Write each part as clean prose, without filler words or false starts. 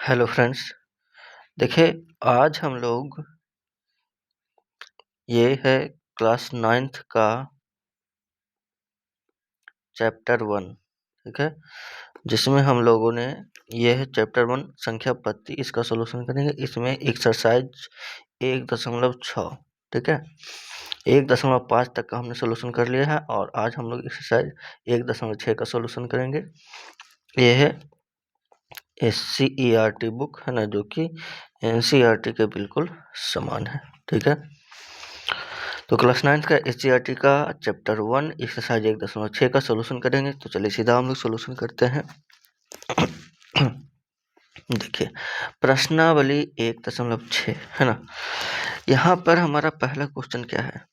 Hello friends, देखिए आज हम लोग ये है क्लास 9th का चैप्टर 1, ठीक है, जिसमें हम लोगों ने ये है चैप्टर 1 संख्या पत्ती, इसका सॉल्यूशन करेंगे। इसमें एक्सरसाइज 1.6, ठीक है, 1.5 तक का हमने सॉल्यूशन कर लिया है और आज हम लोग एक्सरसाइज 1.6 का सॉल्यूशन करेंगे। ये है SCERT बुक है ना, जो कि NCERT के बिल्कुल समान है, ठीक है। तो क्लास 9th का SCERT का चैप्टर 1 एक्सरसाइज 1.6 का सॉल्यूशन करेंगे। तो चलिए सीधा हम लोग सॉल्यूशन करते हैं। देखिए प्रश्नावली 1.6 है ना, यहाँ पर हमारा पहला क्वेश्चन क्या है,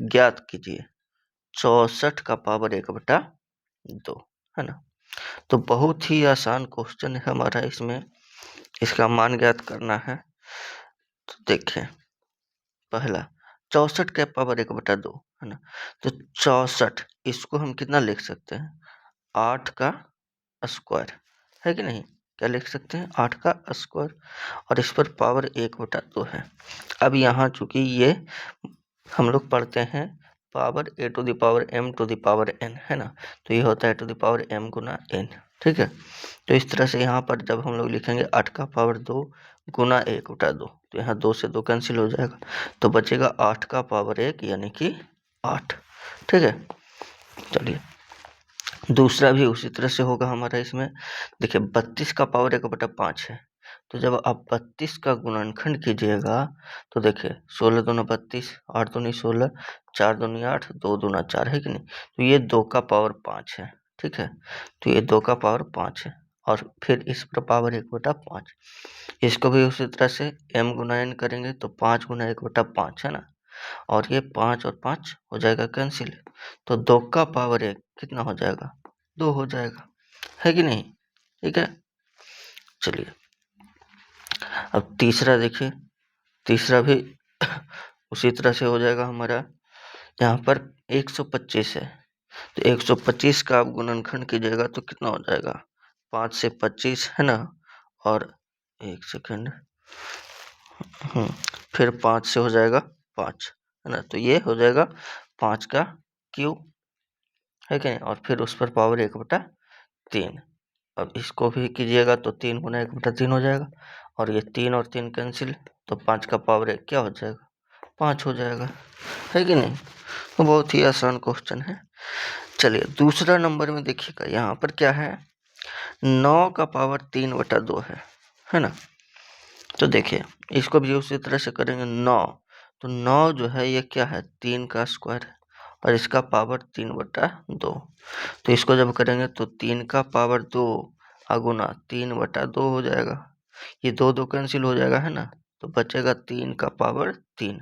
ज्ञात कीजिए 64 का पावर 1/2 है ना। तो बहुत ही आसान क्वेश्चन है हमारा, इसमें इसका मान ज्ञात करना है। तो देखिए पहला 64 का पावर 1/2 है ना, तो 64 इसको हम कितना लिख सकते हैं, 8 का स्क्वायर है कि नहीं, क्या लिख सकते हैं, 8 का स्क्वायर, और इस पर पावर 1/2 है। अब यहाँ चूंकि ये हम लोग पढ़ते हैं पावर a⁴m⁴n है ना, तो ये होता है a⁴m गुना n, ठीक है। तो इस तरह से यहाँ पर जब हम लोग लिखेंगे 8 का पावर 2 गुना 1/2, तो यहाँ 2 से 2 कैंसिल हो जाएगा, तो बचेगा 8 का पावर 1 यानी कि 8, ठीक है। चलिए दूसरा भी उसी तरह से होगा हमारा। इसमें देखिए 32 का पावर 1/5 है, तो जब आप 32 का गुणनखंड कीजिएगा तो देखिए 16 दूना 32, 8 दूनी 16, 4 दूनी 8, 2 दूना 4 है कि नहीं, तो ये 2 का पावर 5 है, ठीक है। तो ये 2 का पावर 5 है और फिर इस पर पावर 1/5, इसको भी उसी तरह से m गुना n करेंगे तो 5 गुना 1/5 है ना, और ये 5 और 5 हो जाएगा कैंसिल, तो 2 का पावर 1 कितना हो जाएगा, 2 हो जाएगा, है कि नहीं, ठीक है। चलिए अब तीसरा देखिए, तीसरा भी उसी तरह से हो जाएगा हमारा। यहाँ पर 125 है, तो 125 का आप गुणनखंड कीजिएगा तो कितना हो जाएगा, 5 से 25 है ना, और एक सेकंड, फिर 5 से हो जाएगा 5 है ना, तो ये हो जाएगा 5 का क्यूब, है कि नहीं, और फिर उस पर पावर 1/3। अब इसको भी कीजिएगा तो 3 गुना 1/3 हो जाएगा, और ये 3 और 3 कैंसिल, तो 5 का पावर 1 क्या हो जाएगा, 5 हो जाएगा, है कि नहीं। तो बहुत ही आसान क्वेश्चन है। चलिए दूसरा नंबर में देखिएगा, यहाँ पर क्या है, 9 का पावर 3/2 है ना। तो देखिए इसको भी उसी तरह से करेंगे, 9, तो 9 जो है ये क्या है, 3 का स्क्वायर है और इसका पावर 3/2, तो इसको जब करेंगे तो 3 का पावर 2 गुना 3/2 हो जाएगा, ये 2 2 कैंसिल हो जाएगा है ना, तो बचेगा 3 का पावर 3।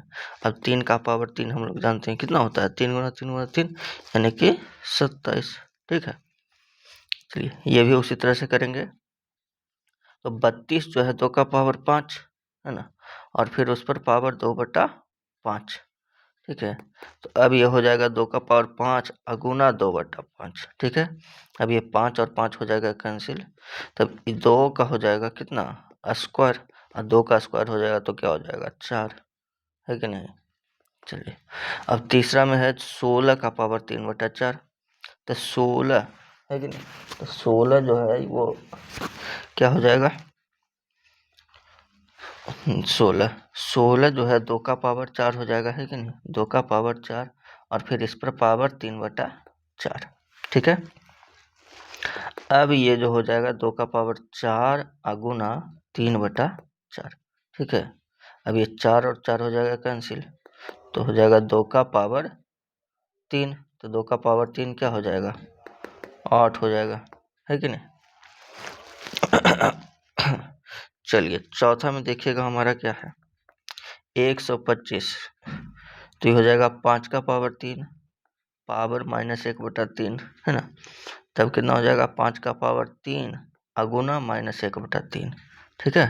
अब 3 का पावर 3 हम लोग जानते हैं कितना होता है, 3 गुना 3 गुना 3 यानी कि 27, ठीक है। चलिए ये भी उसी तरह से करेंगे, तो 32 जो है 2 का पावर 5 है ना, और फिर उस पर पावर 2/5, ठीक है। तो अब ये हो जाएगा 2 का पावर 5 गुना 2/5, ठीक है। अब ये 5 और 5 हो जाएगा कैंसिल, तब 2 का हो जाएगा कितना, स्क्वायर, और 2 का स्क्वायर हो जाएगा तो क्या हो जाएगा, 4, है कि नहीं। चलिए अब तीसरा में है 16 का पावर 3/4, तो 16 है कि नहीं, तो 16 जो है वो क्या हो जाएगा, 16 जो है 2 का पावर 4 हो जाएगा, है कि नहीं, 2 का पावर 4 और फिर इस पर पावर 3/4, ठीक है। अब ये जो हो जाएगा 2 का पावर 4 गुना 3/4, ठीक है। अब ये 4 और 4 हो जाएगा कैंसिल, तो हो जाएगा 2 का पावर 3, तो 2 का पावर 3 क्या हो जाएगा, 8 हो जाएगा, है कि नहीं। चलिए चौथा में देखिएगा हमारा क्या है, 125, तो ये हो जाएगा 5 का पावर 3 पावर -1/3 है ना, तब कितना हो जाएगा, 5 का पावर 3 गुना -1/3, ठीक है।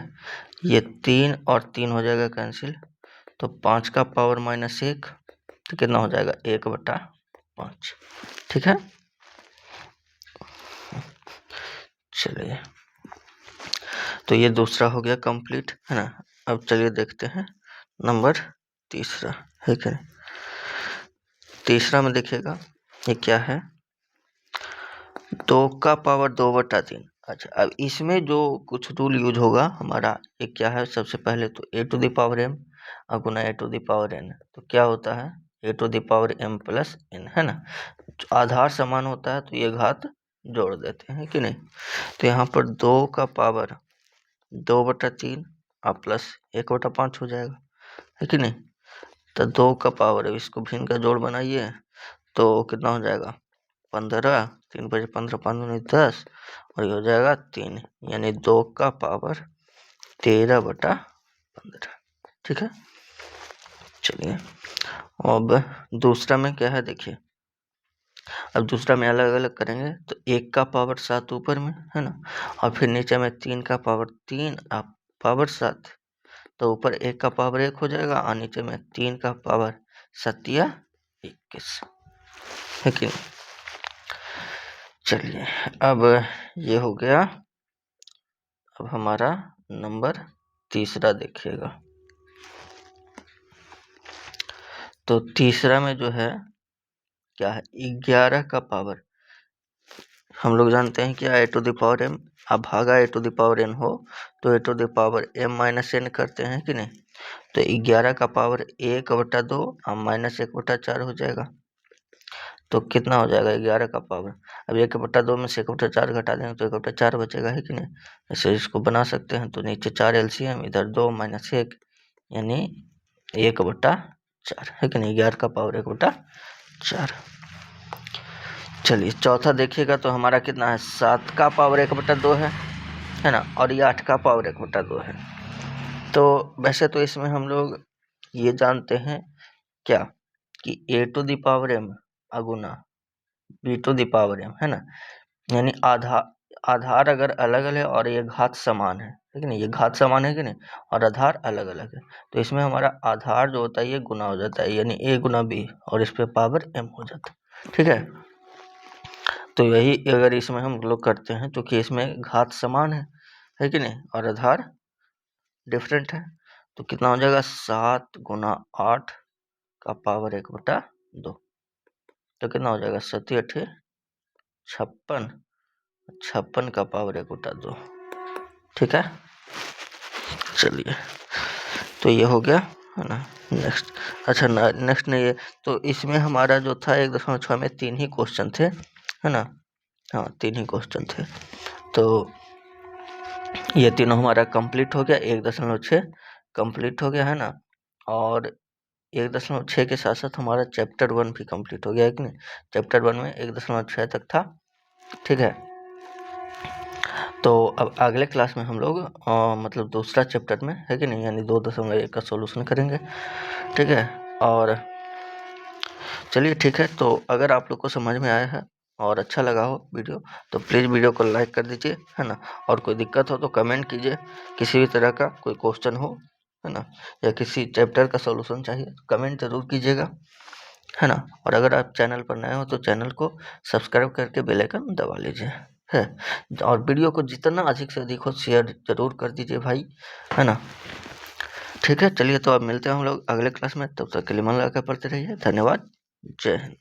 ये 3 और 3 हो जाएगा कैंसिल, तो 5 का पावर -1 तो कितना हो जाएगा, 1/5, ठीक है। चलिए तो ये दूसरा हो गया कंप्लीट, है ना। अब चलिए देखते हैं नंबर तीसरा, है क्या। तीसरा में देखिएगा ये क्या है, 2 का पावर 2/3। अच्छा, अब इसमें जो कुछ रूल यूज होगा हमारा, ये क्या है, सबसे पहले तो a to the power m गुना a to the power n, तो क्या होता है a to the power m plus n, है ना। आधार समान होता है तो ये घात जोड़ देते हैं कि नहीं। तो यहाँ पर 2 का पावर 2/3 और प्लस 1/5 हो जाएगा, है कि नहीं। तो 2 का पावर, इसको भी इनका जोड़ बनाइए तो कितना हो जाएगा 15, 3 बजे 15, 5 दूनी 10 और ये हो जाएगा 3, यानी 2 का पावर 13/15। ठीक है, चलिए अब दूसरा में क्या है देखिए। अब दूसरा में अलग अलग करेंगे तो 1 का पावर 7 ऊपर में, है ना, और फिर नीचे में 3 का पावर 3 पावर 7, तो ऊपर 1 का पावर 1 हो जाएगा और नीचे में 3 का पावर 7 या 21, है कि नहीं। चलिए अब ये हो गया। अब हमारा नंबर तीसरा देखिएगा। तो तीसरा में जो है क्या है, 11 का पावर, हम लोग जानते हैं क्या, a to the power m, अब भागा a to the power n हो तो a to the power m minus n करते हैं कि नहीं। तो 11 का पावर 1/2 और माइनस 1/4 हो जाएगा, तो कितना हो जाएगा 11 का पावर। अब 1/2 में से 1/4 घटा देंगे तो 1/4 बचेगा, है कि नहीं। ऐसे इसको बना सकते हैं, तो नीचे 4 LCM, इधर 2 माइनस 1 यानी 1/4, है कि नहीं। 11 का पावर 1/4। चलिए चौथा देखिएगा तो हमारा कितना है, 7 का पावर 1/2 है ना, और ये 8 का पावर 1/2 है। तो वैसे तो इसमें हम लोग ये जानते हैं क्या कि a to the power m अगुना b to the power m, है ना, यानी आधार अगर अलग अलग है और ये घात समान है कि नहीं, ये घात समान है कि नहीं, और आधार अलग अलग है, तो इसमें हमारा आधार जो होता है ये गुना हो जाता है, यानी a गुना b और इस पे पावर m हो जाता है। ठीक है, तो यही अगर इसमें हम लोग करते हैं तो कि इसमें घात समान है कि नहीं, और आधार डिफरेंट है, तो कितना हो जाएगा 7 गुना 8 का पावर 1/2, तो कितना हो जाएगा 7 8 56, 56 का पावर 1/2। ठीक है, चलिए तो ये हो गया, है ना। नेक्स्ट, अच्छा नेक्स्ट नहीं है, तो इसमें हमारा जो था 1.6 में 3 ही क्वेश्चन थे, है ना। हाँ 3 ही क्वेश्चन थे, तो ये तीनों हमारा कंप्लीट हो गया, 1.6 कंप्लीट हो गया, है ना। और 1.6 के साथ साथ हमारा चैप्टर 1 भी कंप्लीट हो गया, है कि नहीं। चैप्टर 1 में 1.6 तक था। ठीक है, तो अब अगले क्लास में हम लोग मतलब दूसरा चैप्टर में, है कि नहीं, यानी 2.1 का सॉल्यूशन करेंगे। ठीक है, और चलिए ठीक है, तो अगर आप लोग को समझ में आया है और अच्छा लगा हो वीडियो तो प्लीज़ वीडियो को लाइक कर दीजिए, है ना। और कोई दिक्कत हो तो कमेंट कीजिए, किसी भी तरह का कोई क्वेश्चन हो, है ना, या किसी चैप्टर का सॉल्यूशन चाहिए तो कमेंट ज़रूर कीजिएगा, है ना। और अगर आप चैनल पर नए हो तो चैनल को सब्सक्राइब करके बेल आइकन दबा लीजिए, है। और वीडियो को जितना अधिक से अधिक हो शेयर ज़रूर कर दीजिए भाई, है ना। ठीक है, चलिए तो अब मिलते हैं हम लोग अगले क्लास में, तब तक के लिए मन लगा कर पढ़ते रहिए। धन्यवाद, जय हिंद।